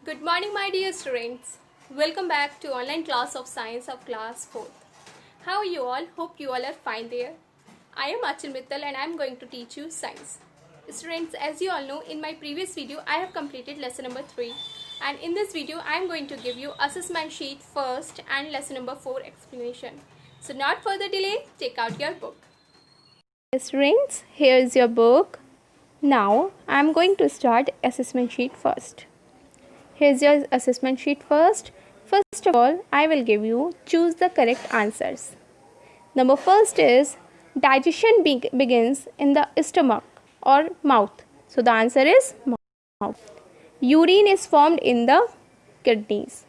Good morning, my dear students. Welcome back to online class of science of class 4th. How are you all? Hope you all are fine there. I am Achal Mittal and I am going to teach you science. Students, as you all know, in my previous video I have completed lesson number 3, and in this video I am going to give you assessment sheet first and lesson number 4 explanation. So not further delay, take out your book. Students, here is your book. Now I am going to start assessment sheet first. Here's your assessment sheet first. First of all, I will give you choose the correct answers. Number first is digestion begins in the stomach or mouth. So the answer is mouth. Urine is formed in the kidneys.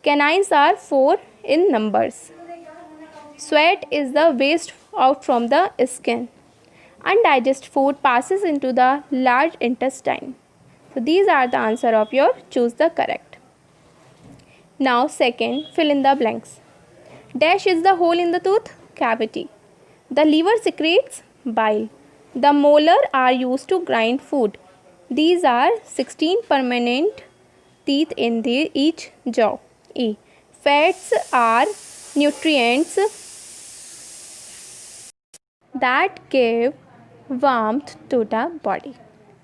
Canines are 4 in numbers. Sweat is the waste out from the skin. Undigested food passes into the large intestine. So these are the answer of your choose the correct. Now second, fill in the blanks. Dash is the hole in the tooth cavity. The liver secretes bile. The molar are used to grind food. These are 16 permanent teeth in each jaw. E. Fats are nutrients that give warmth to the body.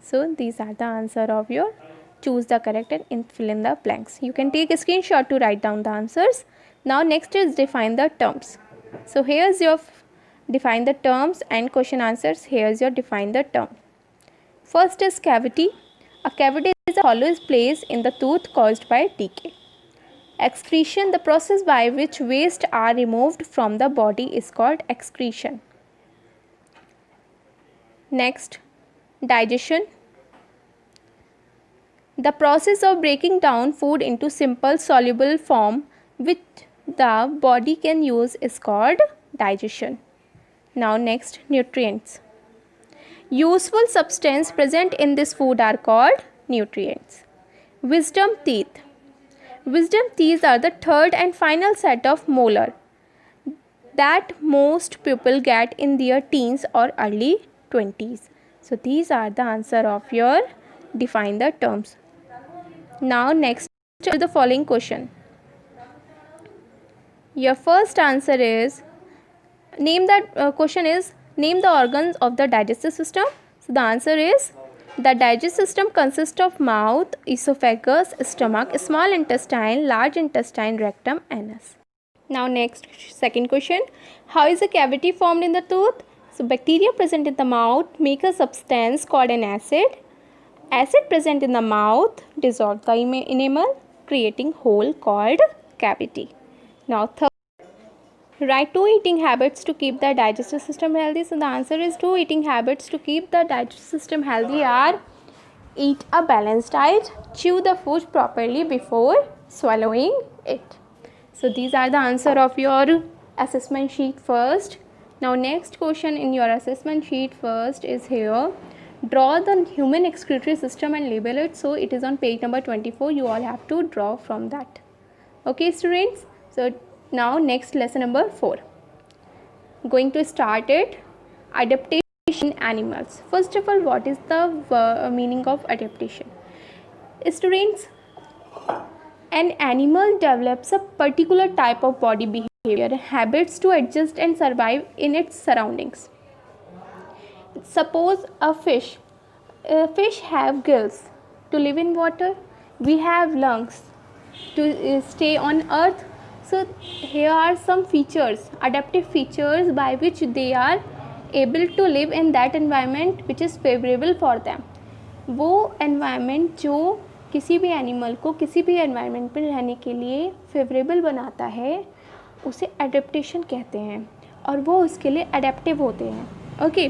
So these are the answer of your choose the correct and fill in the blanks. You can take a screenshot to write down the answers. Now next is define the terms. So here's your define the terms and question answers. Here's your define the term. First is cavity. A cavity is a hollow place in the tooth caused by decay. Excretion, the process by which waste are removed from the body is called excretion. Next, digestion. The process of breaking down food into simple soluble form which the body can use is called digestion. Now next, nutrients. Useful substance present in this food are called nutrients. Wisdom teeth. Wisdom teeth are the third and final set of molar that most people get in their teens or early 20s. So these are the answer of your define the terms. Now next to the following question. Your first answer is name the organs of the digestive system. So the answer is the digestive system consists of mouth, esophagus, stomach, small intestine, large intestine, rectum, anus. Now next second question. How is a cavity formed in the tooth? So bacteria present in the mouth make a substance called an acid. Acid present in the mouth dissolve the enamel, creating hole called cavity. Now third, write 2 eating habits to keep the digestive system healthy. So the answer is 2 eating habits to keep the digestive system healthy are eat a balanced diet, chew the food properly before swallowing it. So these are the answer of your assessment sheet first. Now next question in your assessment sheet first is here. Draw the human excretory system and label it. So it is on page number 24. You all have to draw from that. Okay students. So now next lesson number 4. Going to start it. Adaptation in animals. First of all, what is the meaning of adaptation? Students, an animal develops a particular type of body behavior, habits to adjust and survive in its surroundings. Suppose a fish. Fish have gills to live in water. We have lungs to stay on earth. So here are some features, adaptive features by which they are able to live in that environment which is favorable for them. वो environment जो किसी भी animal को किसी भी environment पर रहने के लिए फेवरेबल बनाता है उसे एडेप्टेशन कहते हैं और वो उसके लिए एडेप्टिव होते हैं. Okay,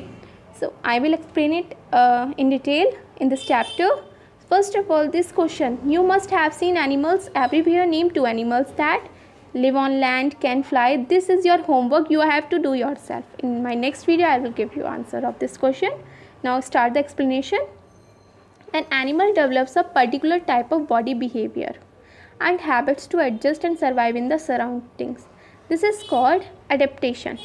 so I will explain it in detail in this chapter. First of all, this question, you must have seen animals everywhere. Name 2 animals that live on land, can fly. This is your homework, you have to do yourself. In my next video I will give you answer of this question. Now start the explanation. An animal develops a particular type of body behavior and habits to adjust and survive in the surroundings. This is called adaptation.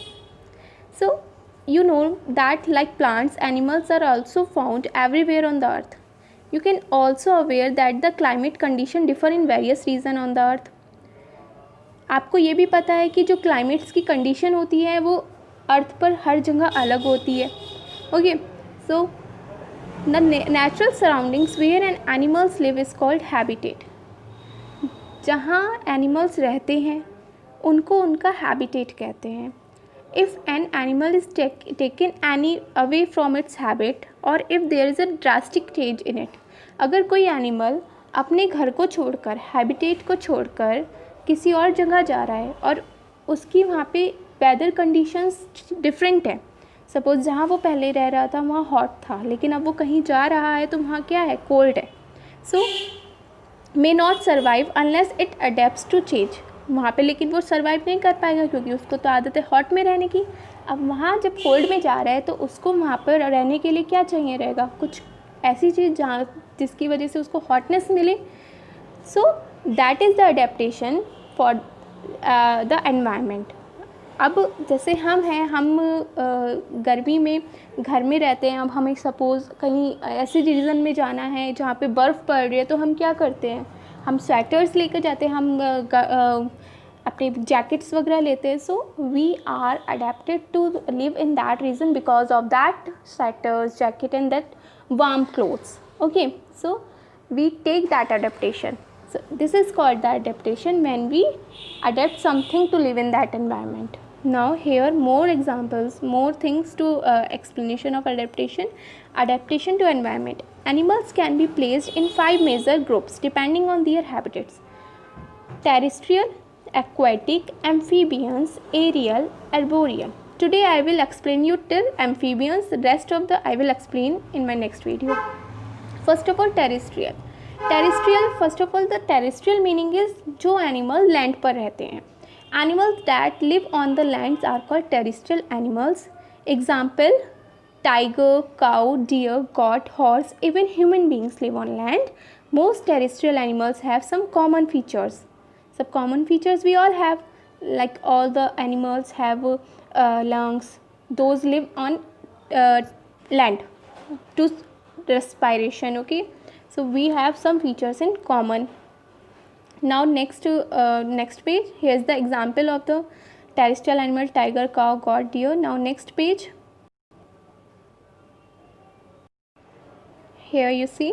So you know that like plants, animals are also found everywhere on the earth. You can also aware that the climate condition differ in various region on the earth. आपको ये भी पता है कि जो climates की condition होती है वो अर्थ पर हर जगह अलग होती है. Okay, so the natural surroundings where and animals live is called habitat. जहाँ एनिमल्स रहते हैं उनको उनका हैबिटेट कहते हैं. If an animal is taken any away from its habit or if there is a drastic change in it, अगर कोई animal अपने घर को छोड़कर, हैबिटेट को छोड़कर किसी और जगह जा रहा है और उसकी वहाँ पे वेदर कंडीशंस डिफरेंट है. सपोज़ जहाँ वो पहले रह रहा था वहाँ हॉट था, लेकिन अब वो कहीं जा रहा है तो वहाँ क्या है, कोल्ड है. So may not survive unless it adapts to change. वहाँ पे लेकिन वो सर्वाइव नहीं कर पाएगा क्योंकि उसको तो आदत है हॉट में रहने की. अब वहाँ जब कोल्ड में जा रहा है तो उसको वहाँ पर रहने के लिए क्या चाहिए रहेगा, कुछ ऐसी चीज़ जहाँ जिसकी वजह से उसको हॉटनेस मिले. So that is the adaptation for the environment. अब जैसे हम हैं, हम गर्मी में घर में रहते हैं. अब हमें सपोज़ कहीं ऐसे रीजन में जाना है जहाँ पे बर्फ़ पड़ रही है तो हम क्या करते हैं, हम स्वेटर्स लेकर जाते हैं, हम अपने जैकेट्स वगैरह लेते हैं. So we are adapted to live in that region because of that sweaters, jacket and that warm clothes. Okay, so we take that adaptation. So this is called the adaptation when we adapt something to live in that environment. Now here more examples, more things to explanation of adaptation. Adaptation to environment. Animals can be placed in 5 major groups depending on their habitats: terrestrial, aquatic, amphibians, aerial, arboreal. Today I will explain you till amphibians. The rest of the I will explain in my next video. First of all, terrestrial. First of all the terrestrial meaning is जो animal land पर रहते हैं. Animals that live on the lands are called terrestrial animals. Example: tiger, cow, deer, goat, horse. Even human beings live on land. Most terrestrial animals have some common features we all have, like all the animals have lungs. Those live on land to respiration. Okay, so we have some features in common. Now next page, here's the example of the terrestrial animal: tiger, cow, goat, deer. Now next page, here you see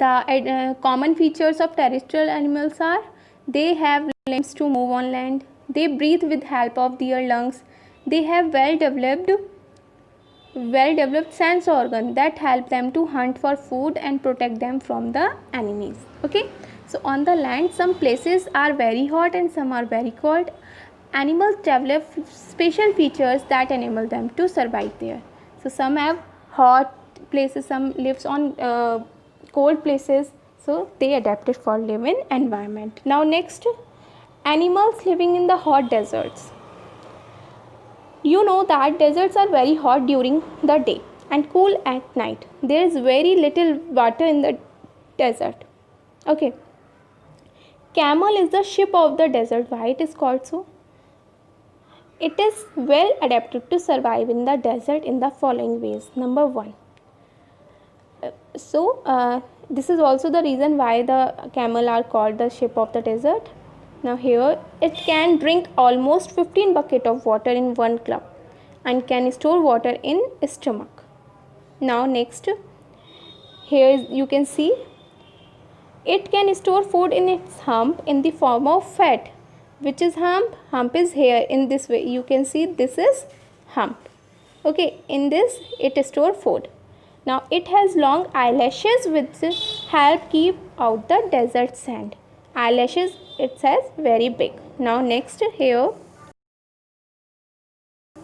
the common features of terrestrial animals are: they have limbs to move on land, they breathe with help of their lungs, they have well developed sense organ that help them to hunt for food and protect them from the enemies. Okay, so on the land some places are very hot and some are very cold. Animals develop special features that enable them to survive there. So some have hot places, some lives on cold places, so they adapted for living environment. Now next, animals living in the hot deserts. You know that deserts are very hot during the day and cool at night. There is very little water in the desert. Okay, camel is the ship of the desert. Why it is called so? It is well adapted to survive in the desert in the following ways. Number 1, this is also the reason why the camel are called the ship of the desert. Now here, it can drink almost 15 buckets of water in one club and can store water in stomach. Now next, here you can see it can store food in its hump in the form of fat. Which is hump? Hump is here in this way. You can see this is hump. Okay, in this it store food. Now it has long eyelashes which help keep out the desert sand. Eyelashes it says very big. Now next, here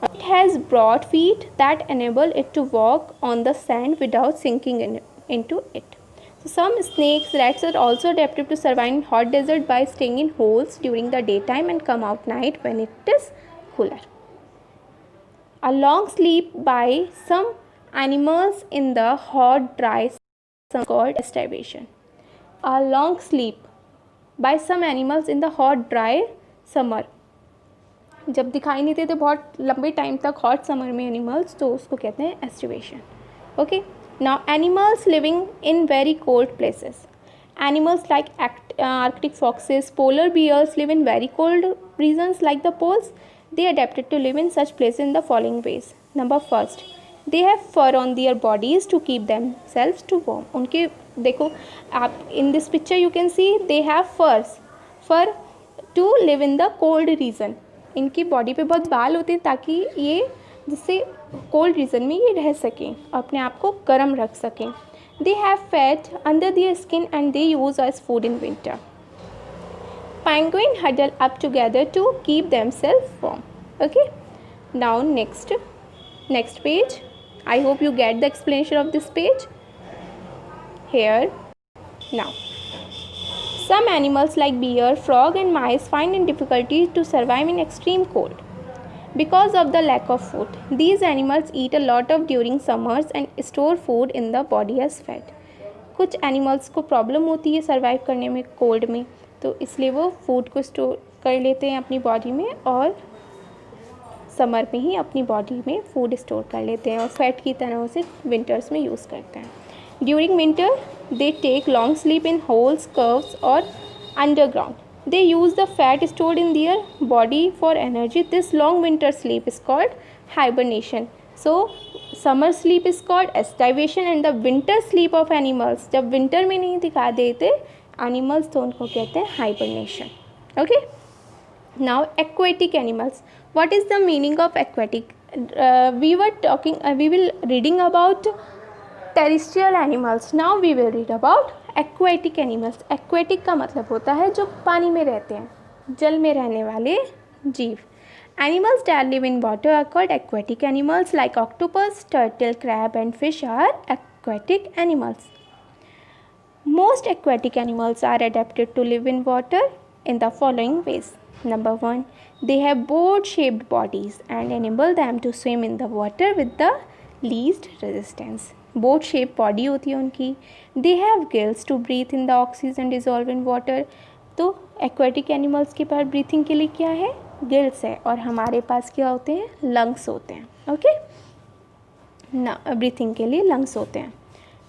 it has broad feet that enable it to walk on the sand without sinking into it. So some snakes, rats are also adapted to survive in hot desert by staying in holes during the daytime and come out night when it is cooler. A long sleep by some animals in the hot dry summer called starvation. A long sleep by some animals in the hot dry summer. जब दिखाई नहीं देते बहुत लंबे time तक hot summer में animals, तो उसको कहते हैं aestivation. Okay, now animals living in very cold places. Animals like Arctic foxes, polar bears live in very cold regions like the poles. They adapted to live in such places in the following ways. Number first, they have fur on their bodies to keep themselves to warm. उनके देखो आप in this picture you can see they have fur to live in the cold region. इनकी body पे बहुत बाल होते हैं ताकि ये जिससे कोल्ड रीजन में ये रह सकें, अपने आप को गर्म रख सकें. They have fat under their skin and they use as food in winter. Penguin huddle up together to keep themselves warm. Okay, now next page. I hope you get the explanation of this page here. Now, some animals like bear, frog and mice find it difficulty to survive in extreme cold because of the lack of food. These animals eat a lot of during summers and store food in the body as fat. कुछ animals को problem होती है survive करने में cold में, तो इसलिए वो फूड को स्टोर कर लेते हैं अपनी बॉडी में और समर में ही अपनी बॉडी में फूड स्टोर कर लेते हैं और फैट की तरह उसे विंटर्स में यूज़ करते हैं. During winter they take long sleep in holes, caves और underground. They use the fat stored in their body for energy. This long winter sleep is called hibernation. So, summer sleep is called estivation and the winter sleep of animals, जब winter में नहीं दिखा देते animals तो उनको कहते हैं hibernation. Okay? Now, aquatic animals. What is the meaning of aquatic? We will reading about terrestrial animals. Now we will read about aquatic animals. Aquatic का मतलब होता है जो पानी में रहते हैं, जल में रहने वाले जीव. Animals that live in water are called aquatic animals. Like octopus, turtle, crab and fish are aquatic animals. Most aquatic animals are adapted to live in water in the following ways. Number 1, they have boat-shaped bodies and enable them to swim in the water with the least resistance. Boat shape body होती है उनकी. They have gills to breathe in the oxygen dissolve in water. तो aquatic animals के पास breathing के लिए क्या है, गिल्स है, और हमारे पास क्या होते हैं, लंग्स होते हैं. ओके, ना ब्रीथिंग के लिए लंग्स होते हैं.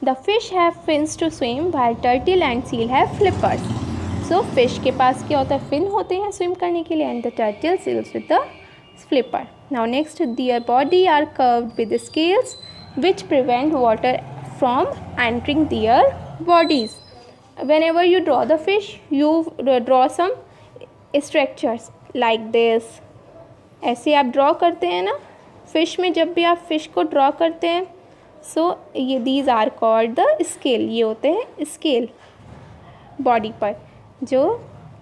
The fish have fins to swim while turtle and seal have flippers. So fish के पास क्या होता है, फिन होते हैं स्विम करने के लिए, and the turtle seals with the flipper. Now next, their body are covered with scales which prevent water from entering their bodies. Whenever you draw the fish, you draw some structures like this. ऐसे आप draw करते हैं ना fish में, जब भी आप fish को ड्रॉ करते हैं, सो ये these are called the scale. ये होते हैं स्केल बॉडी पर, जो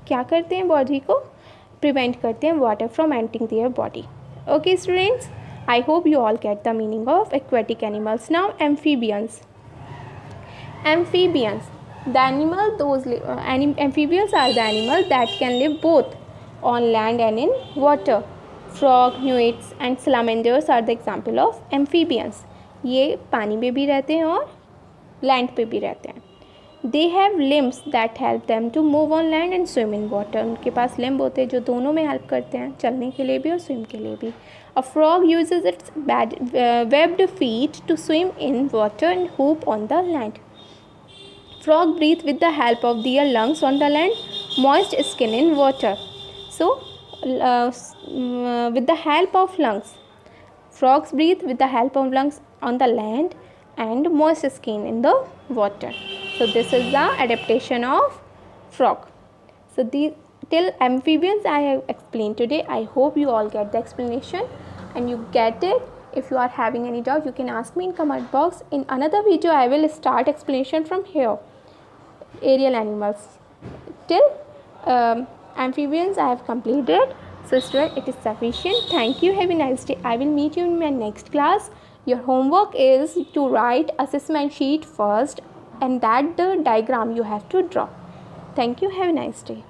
क्या करते हैं, बॉडी को प्रिवेंट करते हैं water from entering their body. Okay students, I hope you all get the meaning of aquatic animals. Now amphibians. Amphibians, the animal amphibians are the animals that can live both on land and in water. Frog, newts and salamanders are the example of amphibians. ये पानी में भी रहते हैं और land पे भी रहते हैं. They have limbs that help them to move on land and swim in water. उनके पास लिम्ब होते हैं जो दोनों में हेल्प करते हैं, चलने के लिए भी और स्विम के लिए भी. A frog uses its webbed feet to swim in water and hoop on the land. Frog breathe with the help of their lungs on the land, moist skin in water. So, with the help of lungs, frogs breathe with the help of lungs on the land and moist skin in the water. So, this is the adaptation of frog. So, till amphibians I have explained today. I hope you all get the explanation and you get it. If you are having any doubt, you can ask me in comment box. In another video, I will start explanation from here. Aerial animals. Till amphibians I have completed. So student, it is sufficient. Thank you. Have a nice day. I will meet you in my next class. Your homework is to write assessment sheet first, and that the diagram you have to draw. Thank you. Have a nice day.